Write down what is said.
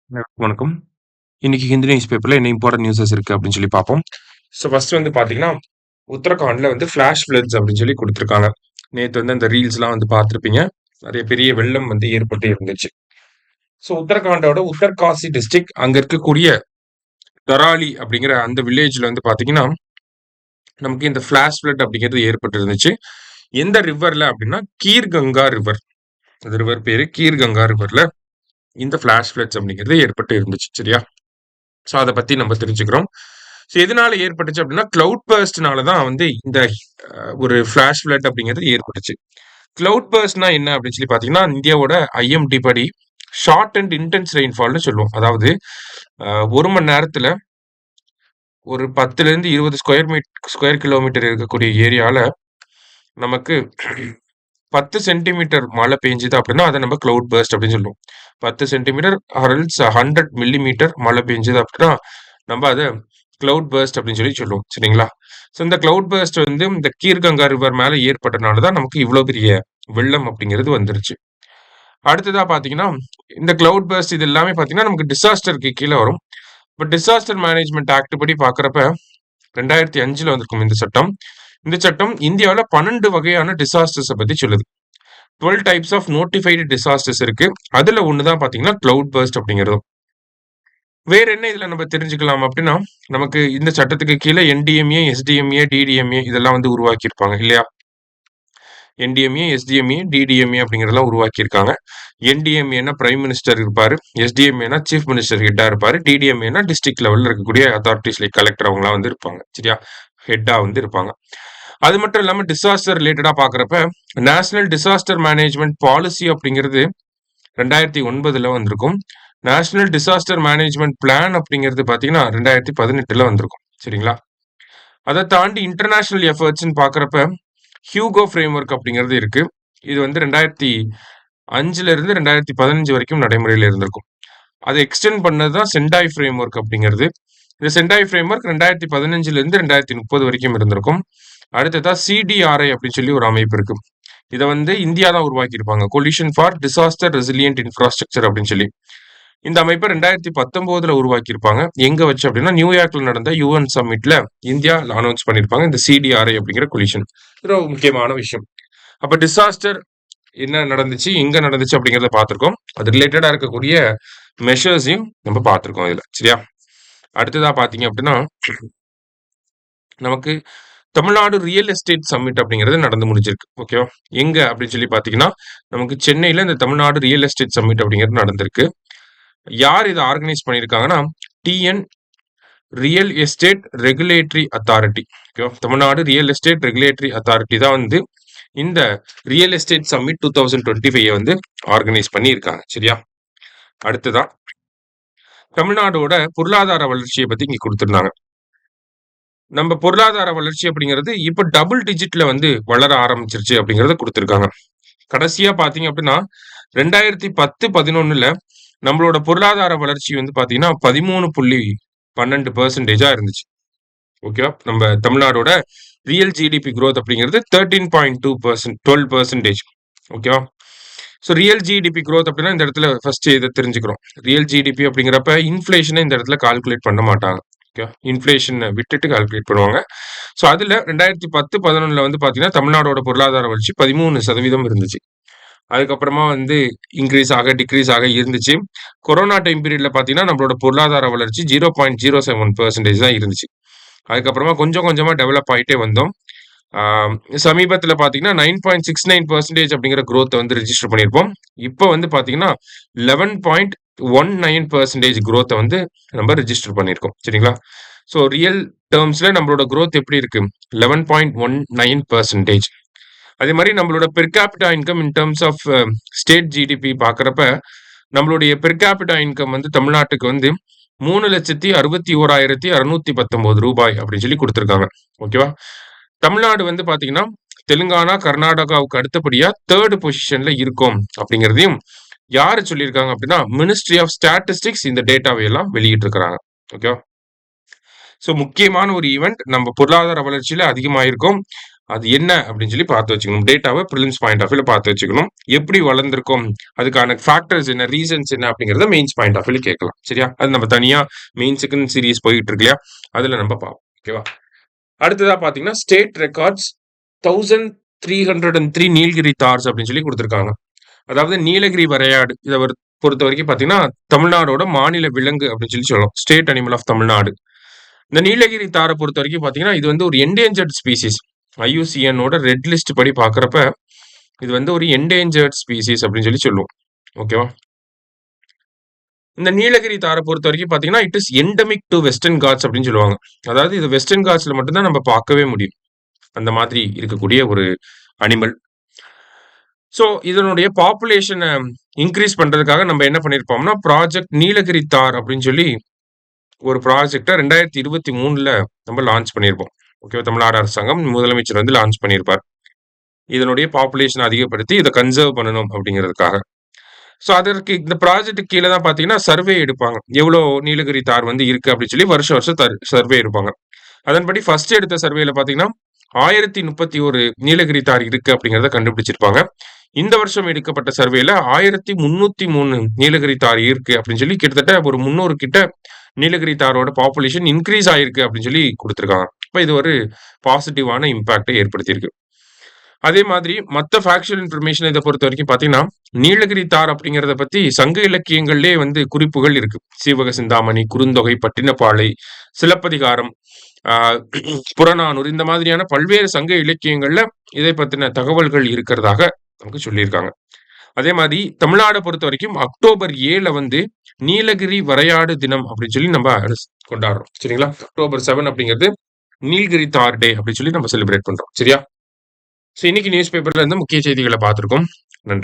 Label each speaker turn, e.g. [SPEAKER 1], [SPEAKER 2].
[SPEAKER 1] வணக்கம். இன்னைக்கு ஹிந்து நியூஸ் பேப்பர்ல என்ன இம்பார்ட்டன்ட் நியூஸஸ் இருக்கு அப்படின்னு சொல்லி பார்ப்போம். ஸோ ஃபர்ஸ்ட் வந்து பார்த்தீங்கன்னா, உத்தரகாண்ட்ல வந்து ஃபிளாஷ் ஃப்ளட்ஸ் அப்படின்னு சொல்லி குடுத்துருக்காங்க. நேத்து வந்து அந்த ரீல்ஸ்லாம் வந்து பார்த்திருப்பீங்க. நெறைய பெரிய வெள்ளம் வந்து ஏற்பட்டு இருந்துச்சு. ஸோ உத்தரகாண்டோட உத்தர்காசி டிஸ்ட்ரிக்ட் அங்க இருக்கக்கூடிய தராலி அப்படிங்கிற அந்த வில்லேஜ்ல வந்து பார்த்தீங்கன்னா, நமக்கு இந்த ஃபிளாஷ் ஃப்ளட் அப்படிங்கிறது ஏற்பட்டு இருந்துச்சு. எந்த ரிவர்ல அப்படின்னா, கீர் கங்கா ரிவர். அந்த ரிவர் பேரு கீர் கங்கா ரிவர்ல இந்த ஃபிளாஷ் ஃப்ளட்ஸ் அப்படிங்கிறது ஏற்பட்டு இருந்துச்சு. சரியா? ஸோ அத பத்தி நம்ம தெரிஞ்சுக்கிறோம். ஸோ எதனால ஏற்பட்டுச்சு அப்படின்னா, கிளவுட் பர்ஸ்ட்னால தான் வந்து இந்த ஒரு ஃபிளாஷ் ஃப்ளட் அப்படிங்கிறது ஏற்பட்டுச்சு. கிளவுட் பர்ஸ்ட்னா என்ன அப்படின்னு சொல்லி பார்த்தீங்கன்னா, இந்தியாவோட ஐஎம்டி படி ஷார்ட் அண்ட் இன்டென்ஸ் ரெயின்ஃபால்னு சொல்லுவோம். அதாவது 1 மணி நேரத்துல ஒரு 10லேருந்து 20 ஸ்கொயர் கிலோமீட்டர் இருக்கக்கூடிய ஏரியால நமக்கு 10 சென்டிமீட்டர் மழை பெஞ்சுது அப்படின்னா, அத நம்ம கிளவுட் பர்ஸ்ட் அப்படின்னு சொல்லுவோம். 10 சென்டிமீட்டர் ஆர் எல்ஸ் 100 மில்லிமீட்டர் மழை பெஞ்சது அப்படின்னா, நம்ம அத கிளவுட் பர்ஸ்ட் அப்படின்னு சொல்லி சொல்லுவோம். சரிங்களா? ஸோ இந்த கிளவுட் பர்ஸ்ட் வந்து இந்த கீர்கங்கா ரிவர் மேல ஏற்பட்டனால தான் நமக்கு இவ்ளோ பெரிய வெள்ளம் அப்படிங்கிறது வந்துருச்சு. அடுத்ததா பார்த்தீங்கன்னா, இந்த கிளவுட் பர்ஸ்ட் இது எல்லாமே பார்த்தீங்கன்னா, நமக்கு டிசாஸ்டருக்கு கீழ வரும். பட் டிசாஸ்டர் மேனேஜ்மென்ட் ஆக்ட் படி பார்க்கிறப்ப 2005ல வந்திருக்கும் இந்த சட்டம். இந்த சட்டம் இந்தியாவுல 12 வகையான டிசாஸ்டர்ஸ பத்தி சொல்லுது. 12 டைப்ஸ் ஆஃப் நோட்டிஃபைடு டிசாஸ்டர்ஸ் இருக்கு. அதுல ஒண்ணு தான் பார்த்தீங்கன்னா, கிளவுட் பர்ஸ்ட் அப்படிங்கிறதும். வேற என்ன இதுல நம்ம தெரிஞ்சுக்கலாம் அப்படின்னா, நமக்கு இந்த சட்டத்துக்கு கீழ என்டிஎம்ஏ, எஸ்டிஎம்ஏ, டிடிஎம்ஏ இதெல்லாம் வந்து உருவாக்கியிருப்பாங்க இல்லையா? என்டிஎம்ஏ, எஸ்டிஎம்ஏ, டிடிஎம்ஏ அப்படிங்கிறதெல்லாம் உருவாக்கியிருக்காங்க. என்டிஎம்ஏன்னா பிரைம் மினிஸ்டர் இருப்பாரு. எஸ்டிஎம்ஏன்னா சீஃப் மினிஸ்டர் ஹெட்டா இருப்பாரு. டிடிஎம்ஏன்னா டிஸ்ட்ரிக்ட் லெவல்ல இருக்கக்கூடிய அத்தாரிட்டிஸ் லைக் கலெக்டர் அவங்கலாம் வந்து இருப்பாங்க. சரியா? ஹெட்டா வந்து இருப்பாங்க. அது மட்டும் இல்லாம டிசாஸ்டர் ரிலேட்டடா பார்க்கிறப்ப, நேஷனல் டிசாஸ்டர் மேனேஜ்மென்ட் பாலிசி அப்படிங்கிறது 2009ல வந்திருக்கும். நேஷனல் டிசாஸ்டர் மேனேஜ்மென்ட் பிளான் அப்படிங்கிறது பார்த்தீங்கன்னா, 2018ல வந்திருக்கும். சரிங்களா? அத தாண்டி இன்டர்நேஷனல் எஃபர்ட்ஸ்ன்னு பார்க்கிறப்ப, ஹியூகோ ஃப்ரேம்வொர்க் அப்படிங்கிறது இருக்கு. இது வந்து 2005ல இருந்து 2015 வரைக்கும் நடைமுறையில இருந்திருக்கும். அத எக்ஸ்டெண்ட் பண்ணது தான் செண்டாய் ஃப்ரேம்வொர்க் அப்படிங்கிறது. இந்த செண்டாய் ஃப்ரேம்வொர்க் 2015ல இருந்து 2030 வரைக்கும் இருந்திருக்கும். அடுத்ததா சிடிஆர்ஐ அப்படின்னு சொல்லி ஒரு அமைப்பு இருக்கு. இத வந்து இந்தியா தான் உருவாக்கியிருப்பாங்க. Coalition for disaster resilient infrastructure அப்படின்னு சொல்லி. இந்த அமைப்ப 2019ல உருவாக்கியிருப்பாங்க. எங்க வச்சு அப்படின்னா, நியூயார்க்ல நடந்த யுஎன் சம்மிட்ல இந்தியா அனௌன்ஸ் பண்ணியிருப்பாங்க. இந்த சிடிஆர்ஐ அப்படிங்கிற கொலிஷன். இது ஒரு முக்கியமான விஷயம். அப்ப டிசாஸ்டர் என்ன நடந்துச்சு, எங்க நடந்துச்சு அப்படிங்கிறத பார்த்திருக்கோம். அது ரிலேட்டடா இருக்கக்கூடிய மெஷர்ஸையும் நம்ம பார்த்திருக்கோம் இதுல. சரியா? அடுத்ததா பார்த்தீங்க அப்படின்னா, நமக்கு தமிழ்நாடு ரியல் எஸ்டேட் சம்மிட் அப்படிங்கிறது நடந்து முடிஞ்சிருக்கு. ஓகேவா? எங்க அப்படின்னு சொல்லி பார்த்தீங்கன்னா, நமக்கு சென்னையில இந்த தமிழ்நாடு ரியல் எஸ்டேட் சம்மிட் அப்படிங்கிறது நடந்திருக்கு. யார் இத ஆர்கனைஸ் பண்ணியிருக்காங்கன்னா, TN real estate regulatory authority. ஓகேவா? Tamil Nadu real estate regulatory authority தான் வந்து இந்த ரியல் எஸ்டேட் சம்மிட் 2025 வந்து ஆர்கனைஸ் பண்ணியிருக்காங்க. சரியா? அடுத்ததா தமிழ்நாடோட பொருளாதார வளர்ச்சிய பத்தி இங்க குடுத்திருந்தாங்க. நம்ம பொருளாதார வளர்ச்சி அப்படிங்கிறது இப்ப டபுள் டிஜிட்ல வந்து வளர ஆரம்பிச்சிருச்சு அப்படிங்கிறத குடுத்திருக்காங்க. கடைசியா பார்த்தீங்க அப்படின்னா, 2010, 11ல நம்மளோட பொருளாதார வளர்ச்சி வந்து பார்த்தீங்கன்னா, 13.12% இருந்துச்சு. ஓகேவா? நம்ம தமிழ்நாடோட ரியல் ஜிடிபி குரோத் அப்படிங்கிறது 13.2% 12%. ஓகேவா? ஸோ ரியல் ஜிடிபி குரோத் அப்படின்னா இந்த இடத்துல ஃபர்ஸ்ட் இத தெரிஞ்சுக்கிறோம். ரியல் ஜிடிபி அப்படிங்கிறப்ப இன்ஃப்ளேஷன இந்த இடத்துல கால்குலேட் பண்ண மாட்டாங்க. ஓகே. இன்ஃப்ளேஷன விட்டுட்டு கால்குலேட் பண்ணுவாங்க. ஸோ அதுல 2010, 11ல வந்து பார்த்தீங்கன்னா, தமிழ்நாடோட பொருளாதார வளர்ச்சி 13% இருந்துச்சு. அதுக்கப்புறமா வந்து இன்கிரீஸ் ஆக, டிக்ரீஸ் ஆக இருந்துச்சு. கொரோனா டைம் பீரியட்ல பார்த்தீங்கன்னா, நம்மளோட பொருளாதார வளர்ச்சி 0.07% தான் இருந்துச்சு. அதுக்கப்புறமா கொஞ்சம் கொஞ்சமா டெவலப் ஆயிட்டே வந்தோம். ஆ சமீபத்தில பார்த்தீங்கன்னா, 9.69% அப்படிங்கிற குரோத்த வந்து ரிஜிஸ்டர் பண்ணியிருப்போம். இப்ப வந்து பார்த்தீங்கன்னா, 11.19% குரோத்த வந்து நம்ம ரிஜிஸ்டர் பண்ணியிருக்கோம். சரிங்களா? ஸோ ரியல் டெர்ம்ஸ்ல நம்மளோட குரோத் எப்படி இருக்கு? 11.19%. அதே மாரி நம்மளோட per capita income in terms of state GDP பார்க்கிறப்ப, நம்மளுடைய பெர் கேபிட்டா இன்கம் வந்து தமிழ்நாட்டுக்கு வந்து ரூ. 3,61,619 அப்படின்னு சொல்லி குடுத்திருக்காங்க. ஓகேவா? தமிழ்நாடு வந்து பார்த்தீங்கன்னா, தெலுங்கானா, கர்நாடகாவுக்கு அடுத்தபடியா 3 பொசிஷன்ல இருக்கோம் அப்படிங்கிறதையும் யாரு சொல்லியிருக்காங்க அப்படின்னா, மினிஸ்ட்ரி ஆஃப் ஸ்டாட்டிஸ்டிக்ஸ் இந்த டேட்டாவை எல்லாம் வெளியிட்டிருக்கிறாங்க. ஓகேவா? ஸோ முக்கியமான ஒரு ஈவென்ட் நம்ம பொருளாதார வளர்ச்சியில அதிகமாயிருக்கோம். அது என்ன அப்படின்னு சொல்லி பார்த்து வச்சுக்கணும். டேட்டாவை ப்ரிலிம்ஸ் பாயிண்ட் ஆஃப் வியூல பார்த்து வச்சுக்கணும். எப்படி வளர்ந்திருக்கும், அதுக்கான ஃபேக்டர்ஸ் என்ன, ரீசன்ஸ் என்ன அப்படிங்கிறத மெயின்ஸ் பாயிண்ட் ஆஃப் வியூல கேட்கலாம். சரியா? அது நம்ம தனியா மெயின்ஸுக்குன்னு சீரிஸ் போயிட்டு இருக்கு இல்லையா, அதுல நம்ம பார்ப்போம். ஓகேவா? அடுத்ததா பாத்தீங்கன்னா ஸ்டேட் ரெக்கார்ட்ஸ் 1303 நீலகிரி தார்ஸ் அப்படின்னு சொல்லி கொடுத்திருக்காங்க. அதாவது நீலகிரி வரையாடு இதை பொறுத்த வரைக்கும் பாத்தீங்கன்னா தமிழ்நாடோட மாநில விலங்கு அப்படின்னு சொல்லி சொல்லலாம். State animal of Tamil Nadu. இந்த நீலகிரி தாரை பொறுத்த வரைக்கும் பாத்தீங்கன்னா இது வந்து ஒரு என்டேஞ்சர்ட் ஸ்பீசிஸ். ஐயூசிஎனோட ரெட் லிஸ்ட் படி பாக்குறப்ப இது வந்து ஒரு என்டேஞ்சர்ட் ஸ்பீசிஸ் அப்படின்னு சொல்லி சொல்லுவோம். ஓகேவா? இந்த நீலகிரி தாரை பொறுத்த வரைக்கும் பாத்தீங்கன்னா it is endemic to Western Ghats அப்படின்னு சொல்லுவாங்க. அதாவது இது வெஸ்டர்ன் காட்ஸ்ல மட்டும்தான் நம்ம பார்க்கவே முடியும். அந்த மாதிரி இருக்கக்கூடிய ஒரு அனிமல். ஸோ இதனுடைய பாப்புலேஷனை இன்க்ரீஸ் பண்றதுக்காக நம்ம என்ன பண்ணியிருப்போம்னா ப்ராஜெக்ட் நீலகிரி தார் அப்படின்னு சொல்லி ஒரு ப்ராஜெக்டை 2023 நம்ம லான்ச் பண்ணியிருப்போம். ஓகே, தமிழ்நாடு அரசாங்கம் முதலமைச்சர் வந்து லான்ச் பண்ணியிருப்பார். இதனுடைய பாப்புலேஷன் அதிகப்படுத்தி இதை கன்சர்வ் பண்ணணும் அப்படிங்கிறதுக்காக. ஸோ அதற்கு இந்த ப்ராஜெக்ட் கீழே தான் பார்த்தீங்கன்னா சர்வே எடுப்பாங்க. எவ்வளோ நீலகிரி தார் வந்து இருக்கு அப்படின்னு சொல்லி வருஷம் வருஷம் சர்வே எடுப்பாங்க. அதன்படி ஃபர்ஸ்ட் எடுத்த சர்வேல பார்த்தீங்கன்னா 1031 நீலகிரி தார் இருக்கு அப்படிங்கிறத கண்டுபிடிச்சிருப்பாங்க. இந்த வருஷம் எடுக்கப்பட்ட சர்வேல 1303 நீலகிரி தார் இருக்கு அப்படின்னு சொல்லி கிட்டத்தட்ட ஒரு 300 கிட்ட நீலகிரி தாரோட பாப்புலேஷன் இன்க்ரீஸ் ஆயிருக்கு அப்படின்னு சொல்லி கொடுத்துருக்காங்க. இப்போ இது ஒரு பாசிட்டிவான இம்பாக்டை ஏற்படுத்தியிருக்கு. அதே மாதிரி மற்ற ஃபேக்சுவல் இன்ஃபர்மேஷன் இதை பொறுத்த வரைக்கும் பார்த்தீங்கன்னா நீலகிரி தார் அப்படிங்கிறத பத்தி சங்க இலக்கியங்கள்லேயே வந்து குறிப்புகள் இருக்கு. சீவக சிந்தாமணி, குறுந்தொகை, பட்டினப்பாலை, சிலப்பதிகாரம், புறநானூறு இந்த மாதிரியான பல்வேறு சங்க இலக்கியங்கள்ல இதை பத்தின தகவல்கள் இருக்கிறதாக நமக்கு சொல்லியிருக்காங்க. அதே மாதிரி தமிழ்நாடை பொறுத்த வரைக்கும் அக்டோபர் 7 வந்து நீலகிரி வரையாடு தினம் அப்படின்னு சொல்லி நம்ம கொண்டாடுறோம். சரிங்களா? அக்டோபர் 7 அப்படிங்கிறது நீலகிரி தார் டே அப்படின்னு சொல்லி நம்ம செலிப்ரேட் பண்றோம். சரியா? ஸோ இன்னைக்கு நியூஸ் பேப்பர்ல இருந்து முக்கிய செய்திகளை பார்த்திருக்கோம். நன்றி.